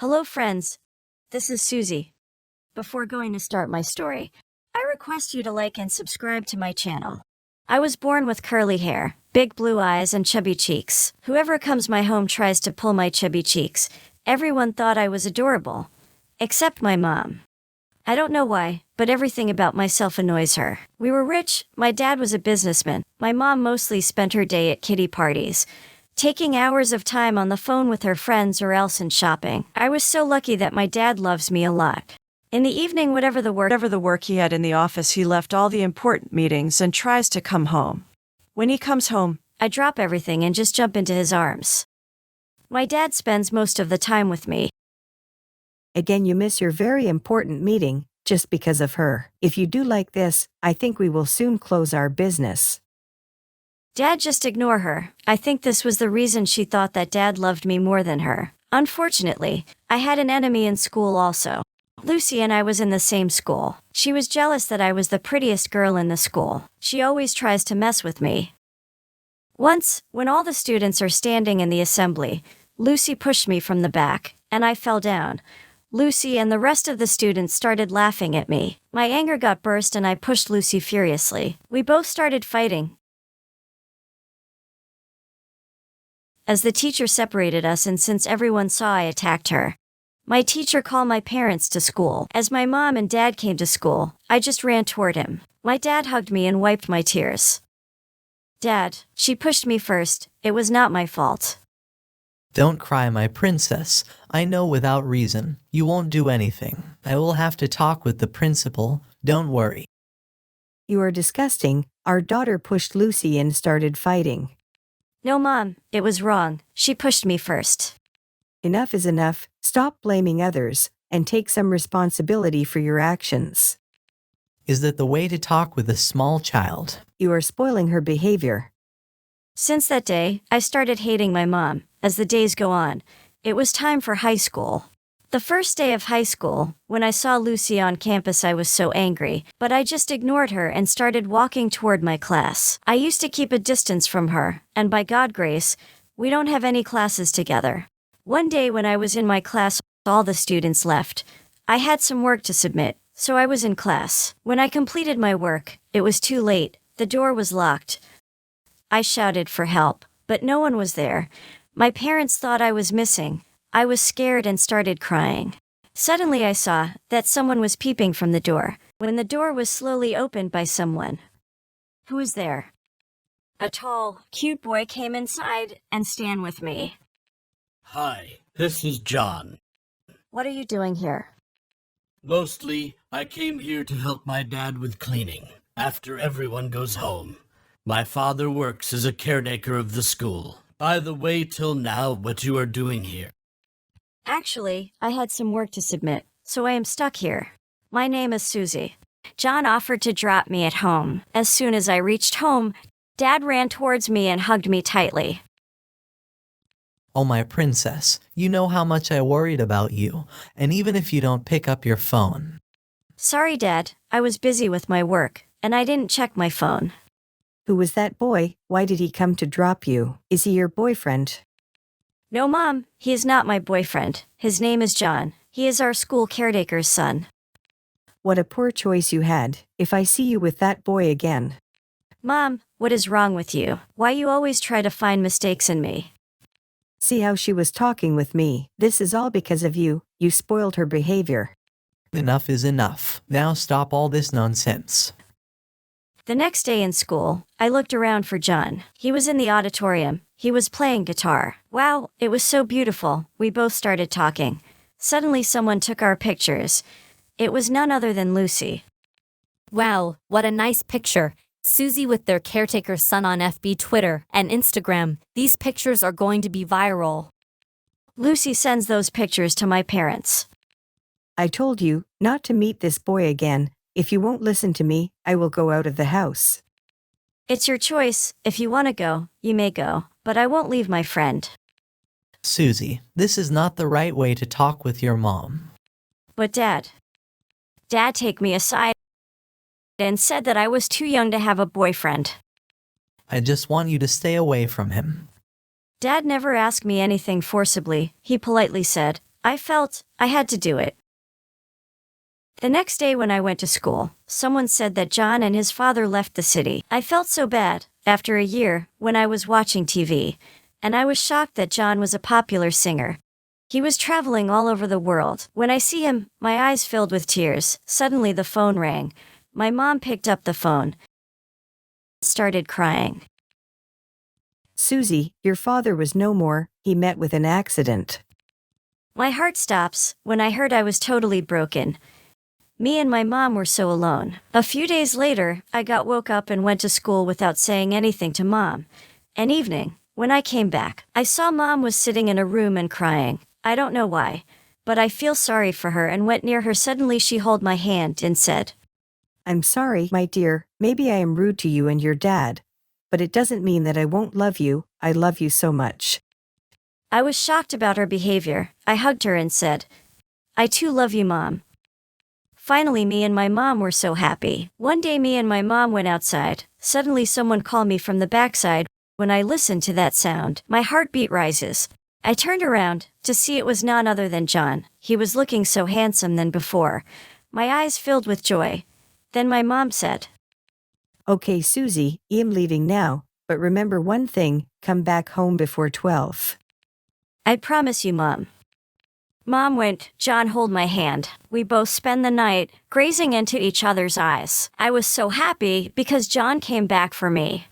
Hello, friends. This is Susie. Before going to start my story, I request you to like and subscribe to my channel. I was born with curly hair, big blue eyes, and chubby cheeks. Whoever comes my home tries to pull my chubby cheeks. Everyone thought I was adorable. Except my mom. I don't know why, but everything about myself annoys her. We were rich, my dad was a businessman. My mom mostly spent her day at kiddie parties, taking hours of time on the phone with her friends or else in shopping. I was so lucky that my dad loves me a lot. In the evening, whatever the work he had in the office, he left all the important meetings and tries to come home. When he comes home, I drop everything and just jump into his arms. My dad spends most of the time with me. Again, you miss your very important meeting, just because of her. If you do like this, I think we will soon close our business. Dad, just ignore her. I think this was the reason she thought that Dad loved me more than her. Unfortunately, I had an enemy in school also. Lucy and I was in the same school. She was jealous that I was the prettiest girl in the school. She always tries to mess with me. Once, when all the students are standing in the assembly, Lucy pushed me from the back, and I fell down. Lucy and the rest of the students started laughing at me. My anger got burst and I pushed Lucy furiously. We both started fighting. As the teacher separated us, and since everyone saw I attacked her, my teacher called my parents to school. As my mom and dad came to school, I just ran toward him. My dad hugged me and wiped my tears. Dad, she pushed me first. It was not my fault. Don't cry, my princess. I know without reason, you won't do anything. I will have to talk with the principal. Don't worry. You are disgusting. Our daughter pushed Lucy and started fighting. No, Mom, it was wrong. She pushed me first. Enough is enough. Stop blaming others, and take some responsibility for your actions. Is that the way to talk with a small child? You are spoiling her behavior. Since that day, I started hating my mom. As the days go on, it was time for high school. The first day of high school, when I saw Lucy on campus, I was so angry, but I just ignored her and started walking toward my class. I used to keep a distance from her, and by God's grace, we don't have any classes together. One day when I was in my class, all the students left. I had some work to submit, so I was in class. When I completed my work, it was too late. The door was locked. I shouted for help, but no one was there. My parents thought I was missing. I was scared and started crying. Suddenly I saw that someone was peeping from the door. When the door was slowly opened by someone. Who was there? A tall, cute boy came inside and stand with me. Hi, this is John. What are you doing here? Mostly, I came here to help my dad with cleaning after everyone goes home. My father works as a caretaker of the school. By the way, till now, what you are doing here? Actually, I had some work to submit, so I am stuck here. My name is Susie. John offered to drop me at home. As soon as I reached home, Dad ran towards me and hugged me tightly. Oh, my princess, you know how much I worried about you, and even if you don't pick up your phone. Sorry, Dad, I was busy with my work, and I didn't check my phone. Who was that boy? Why did he come to drop you? Is he your boyfriend? No, Mom, he is not my boyfriend. His name is John. He is our school caretaker's son. What a poor choice you had. If I see you with that boy again. Mom, what is wrong with you? Why you always try to find mistakes in me? See how she was talking with me. This is all because of you. You spoiled her behavior. Enough is enough. Now stop all this nonsense. The next day in school, I looked around for John. He was in the auditorium. He was playing guitar. Wow, it was so beautiful. We both started talking. Suddenly someone took our pictures. It was none other than Lucy. Wow, what a nice picture. Susie with their caretaker's son on FB, Twitter, and Instagram. These pictures are going to be viral. Lucy sends those pictures to my parents. I told you not to meet this boy again. If you won't listen to me, I will go out of the house. It's your choice. If you want to go, you may go, but I won't leave my friend. Susie, this is not the right way to talk with your mom. But Dad take me aside and said that I was too young to have a boyfriend. I just want you to stay away from him. Dad never asked me anything forcibly. He politely said, I felt I had to do it. The next day when I went to school, someone said that John and his father left the city. I felt so bad, after a year, when I was watching TV, and I was shocked that John was a popular singer. He was traveling all over the world. When I see him, my eyes filled with tears. Suddenly the phone rang. My mom picked up the phone, started crying. Susie, your father was no more, he met with an accident. My heart stops when I heard I was totally broken. Me and my mom were so alone. A few days later, I woke up and went to school without saying anything to mom. An evening, when I came back, I saw mom was sitting in a room and crying. I don't know why, but I feel sorry for her and went near her. Suddenly she held my hand and said, I'm sorry, my dear, maybe I am rude to you and your dad. But it doesn't mean that I won't love you, I love you so much. I was shocked about her behavior. I hugged her and said, I too love you, Mom. Finally, me and my mom were so happy. One day me and my mom went outside. Suddenly someone called me from the backside. When I listened to that sound, my heartbeat rises. I turned around to see it was none other than John. He was looking so handsome than before. My eyes filled with joy. Then my mom said, Okay, Susie, I'm leaving now, but remember one thing, come back home before 12. I promise you, Mom. Mom went. John held my hand. We both spent the night gazing into each other's eyes. I was so happy because John came back for me.